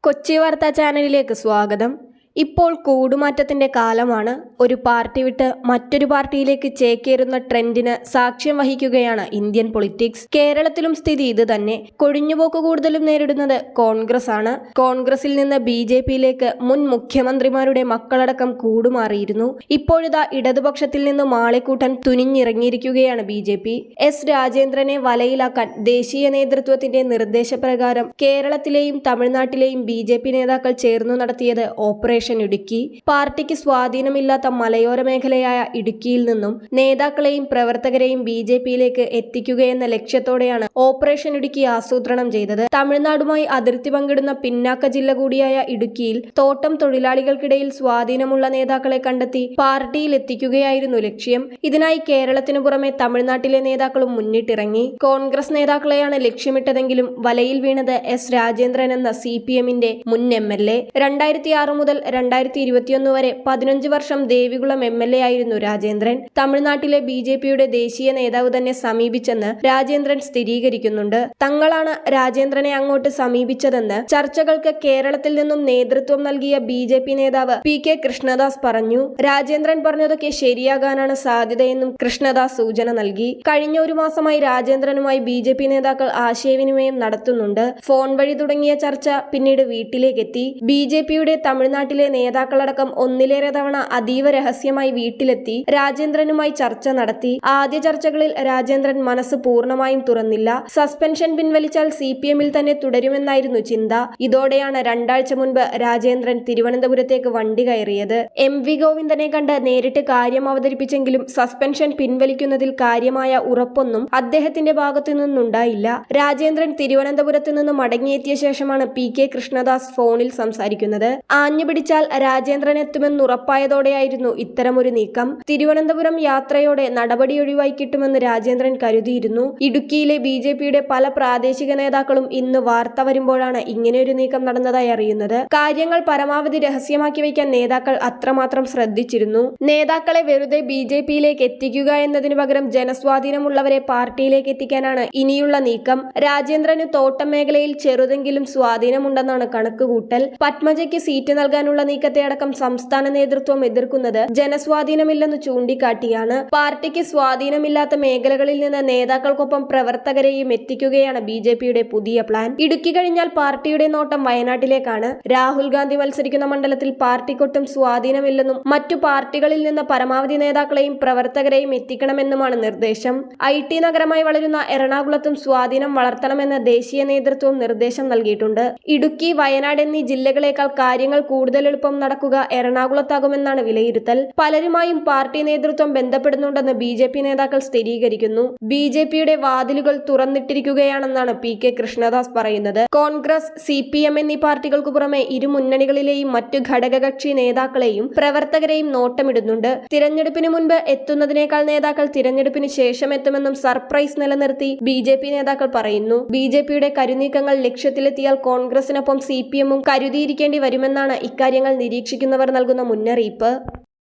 കൊച്ചി വാർത്താ ചാനലിലേക്ക് സ്വാഗതം. ഇപ്പോൾ കൂടുമാറ്റത്തിന്റെ കാലമാണ്. ഒരു പാർട്ടി വിട്ട് മറ്റൊരു പാർട്ടിയിലേക്ക് ചേക്കേറുന്ന ട്രെൻഡിന് സാക്ഷ്യം വഹിക്കുകയാണ് ഇന്ത്യൻ പൊളിറ്റിക്സ്. കേരളത്തിലും സ്ഥിതി ഇത് തന്നെ. കൊഴിഞ്ഞുപോക്ക് കൂടുതലും നേരിടുന്നത് കോൺഗ്രസ് ആണ്. കോൺഗ്രസിൽ നിന്ന് BJPയിലേക്ക് മുൻ മുഖ്യമന്ത്രിമാരുടെ മക്കളടക്കം കൂടുമാറിയിരുന്നു. ഇപ്പോഴിതാ ഇടതുപക്ഷത്തിൽ നിന്ന് മാളെക്കൂട്ടാൻ തുനിഞ്ഞിറങ്ങിയിരിക്കുകയാണ് BJP. എസ് രാജേന്ദ്രനെ വലയിലാക്കാൻ ദേശീയ നേതൃത്വത്തിന്റെ നിർദ്ദേശപ്രകാരം കേരളത്തിലെയും തമിഴ്നാട്ടിലെയും BJP നേതാക്കൾ ചേർന്നു നടത്തിയത് ഓപ്പറേഷൻ ഇടുക്കി. പാർട്ടിക്ക് സ്വാധീനമില്ലാത്ത മലയോര മേഖലയായ ഇടുക്കിയിൽ നിന്നും നേതാക്കളെയും പ്രവർത്തകരെയും BJPയിലേക്ക് എത്തിക്കുകയെന്ന ലക്ഷ്യത്തോടെയാണ് ഓപ്പറേഷൻ ഇടുക്കി ആസൂത്രണം ചെയ്തത്. തമിഴ്നാടുമായി അതിർത്തി പങ്കിടുന്ന പിന്നാക്ക ജില്ല കൂടിയായ ഇടുക്കിയിൽ തോട്ടം തൊഴിലാളികൾക്കിടയിൽ സ്വാധീനമുള്ള നേതാക്കളെ കണ്ടെത്തി പാർട്ടിയിൽ എത്തിക്കുകയായിരുന്നു ലക്ഷ്യം. ഇതിനായി കേരളത്തിനു പുറമെ തമിഴ്നാട്ടിലെ നേതാക്കളും മുന്നിട്ടിറങ്ങി. കോൺഗ്രസ് നേതാക്കളെയാണ് ലക്ഷ്യമിട്ടതെങ്കിലും വലയിൽ വീണത് എസ് രാജേന്ദ്രൻ എന്ന CPMന്റെ മുൻ MLA. 2006 മുതൽ 2021 വരെ 15 വർഷം ദേവികുളം MLA ആയിരുന്നു രാജേന്ദ്രൻ. തമിഴ്നാട്ടിലെ BJPയുടെ ദേശീയ നേതാവ് തന്നെ സമീപിച്ചെന്ന് രാജേന്ദ്രൻ സ്ഥിരീകരിക്കുന്നുണ്ട്. തങ്ങളാണ് രാജേന്ദ്രനെ അങ്ങോട്ട് സമീപിച്ചതെന്ന് ചർച്ചകൾക്ക് കേരളത്തിൽ നിന്നും നേതൃത്വം നൽകിയ BJP നേതാവ് PK കൃഷ്ണദാസ് പറഞ്ഞു. രാജേന്ദ്രൻ പറഞ്ഞതൊക്കെ ശരിയാകാനാണ് സാധ്യതയെന്നും കൃഷ്ണദാസ് സൂചന നൽകി. കഴിഞ്ഞ ഒരു മാസമായി രാജേന്ദ്രനുമായി BJP നേതാക്കൾ ആശയവിനിമയം നടത്തുന്നുണ്ട്. ഫോൺ വഴി തുടങ്ങിയ ചർച്ച പിന്നീട് വീട്ടിലേക്കെത്തി. BJPയുടെ തമിഴ്നാട്ടിലെ നേതാക്കളടക്കം ഒന്നിലേറെ തവണ അതീവ രഹസ്യമായി വീട്ടിലെത്തി രാജേന്ദ്രനുമായി ചർച്ച നടത്തി. ആദ്യ ചർച്ചകളിൽ രാജേന്ദ്രൻ മനസ്സ് പൂർണ്ണമായും തുറന്നില്ല. സസ്പെൻഷൻ പിൻവലിച്ചാൽ CPMൽ തന്നെ തുടരുമെന്നായിരുന്നു ചിന്ത. ഇതോടെയാണ് 2 ആഴ്ച മുൻപ് രാജേന്ദ്രൻ തിരുവനന്തപുരത്തേക്ക് വണ്ടി കയറിയത്. MV ഗോവിന്ദനെ കണ്ട് നേരിട്ട് കാര്യം അവതരിപ്പിച്ചെങ്കിലും സസ്പെൻഷൻ പിൻവലിക്കുന്നതിൽ കാര്യമായ ഉറപ്പൊന്നും അദ്ദേഹത്തിന്റെ ഭാഗത്തു നിന്നുണ്ടായില്ല. രാജേന്ദ്രൻ തിരുവനന്തപുരത്ത് നിന്ന് മടങ്ങിയെത്തിയ ശേഷമാണ് PK കൃഷ്ണദാസ് ഫോണിൽ സംസാരിക്കുന്നത്. ആഞ്ഞു പിടിച്ചാൽ രാജേന്ദ്രൻ എത്തുമെന്നുറപ്പായതോടെയായിരുന്നു ഇത്തരമൊരു നീക്കം. തിരുവനന്തപുരം യാത്രയോടെ നടപടി ഒഴിവായി കിട്ടുമെന്ന് രാജേന്ദ്രൻ കരുതിയിരുന്നു. ഇടുക്കിയിലെ BJPയുടെ പല പ്രാദേശിക നേതാക്കളും ഇന്ന് വാർത്ത വരുമ്പോഴാണ് ഇങ്ങനെയൊരു നീക്കം നടന്നതായി അറിയുന്നത്. കാര്യങ്ങൾ പരമാവധി രഹസ്യമാക്കി വയ്ക്കാൻ നേതാക്കൾ അത്രമാത്രം ശ്രദ്ധിച്ചിരുന്നു. നേതാക്കളെ വെറുതെ BJPയിലേക്ക് എത്തിക്കുക എന്നതിനു പകരം ജനസ്വാധീനമുള്ളവരെ പാർട്ടിയിലേക്ക് എത്തിക്കാനാണ് ഇനിയുള്ള നീക്കം. രാജേന്ദ്രന് തോട്ടം മേഖലയിൽ ചെറുതെങ്കിലും സ്വാധീനമുണ്ടെന്നാണ് കണക്കുകൂട്ടൽ. പത്മജയ്ക്ക് സീറ്റ് നൽകാനുള്ള നീക്കത്തെ അടക്കം സംസ്ഥാന നേതൃത്വം എതിർക്കുന്നത് ജനസ്വാധീനമില്ലെന്ന് ചൂണ്ടിക്കാട്ടിയാണ്. പാർട്ടിക്ക് സ്വാധീനമില്ലാത്ത മേഖലകളിൽ നിന്ന് നേതാക്കൾക്കൊപ്പം പ്രവർത്തകരെയും എത്തിക്കുകയാണ് BJPയുടെ പുതിയ പ്ലാൻ. ഇടുക്കി കഴിഞ്ഞാൽ പാർട്ടിയുടെ നോട്ടം വയനാട്ടിലേക്കാണ്. രാഹുൽ ഗാന്ധി മത്സരിക്കുന്ന മണ്ഡലത്തിൽ പാർട്ടിക്കൊട്ടും സ്വാധീനമില്ലെന്നും മറ്റു പാർട്ടികളിൽ നിന്ന് പരമാവധി നേതാക്കളെയും പ്രവർത്തകരെയും എത്തിക്കണമെന്നുമാണ് നിർദ്ദേശം. IT നഗരമായി വളരുന്ന എറണാകുളത്തും സ്വാധീനം വളർത്തണമെന്ന് ദേശീയ നേതൃത്വം നിർദ്ദേശം നൽകിയിട്ടുണ്ട്. ഇടുക്കി, വയനാട് എന്നീ ജില്ലകളേക്കാൾ കാര്യങ്ങൾ കൂടുതൽ എളുപ്പം നടക്കുക എറണാകുളത്താകുമെന്നാണ് വിലയിരുത്തൽ. പലരുമായും പാർട്ടി നേതൃത്വം ബന്ധപ്പെടുന്നുണ്ടെന്ന് BJP നേതാക്കൾ സ്ഥിരീകരിക്കുന്നു. BJPയുടെ വാതിലുകൾ തുറന്നിട്ടിരിക്കുകയാണെന്നാണ് PK കൃഷ്ണദാസ് പറയുന്നത്. കോൺഗ്രസ്, CPM എന്നീ പാർട്ടികൾക്കു പുറമെ ഇരു മുന്നണികളിലെയും മറ്റു ഘടകകക്ഷി നേതാക്കളെയും പ്രവർത്തകരെയും നോട്ടമിടുന്നുണ്ട്. തിരഞ്ഞെടുപ്പിന് മുൻപ് എത്തുന്നതിനേക്കാൾ നേതാക്കൾ തിരഞ്ഞെടുപ്പിന് ശേഷം എത്തുമെന്നും സർപ്രൈസ് നിലനിർത്തി BJP നേതാക്കൾ പറയുന്നു. BJPയുടെ കരുനീക്കങ്ങൾ ലക്ഷ്യത്തിലെത്തിയാൽ കോൺഗ്രസിനൊപ്പം CPMും കരുതിയിരിക്കേണ്ടി വരുമെന്നാണ് ഇക്കാര്യങ്ങൾ നിരീക്ഷിക്കുന്നവർ നൽകുന്ന മുന്നറിയിപ്പ്.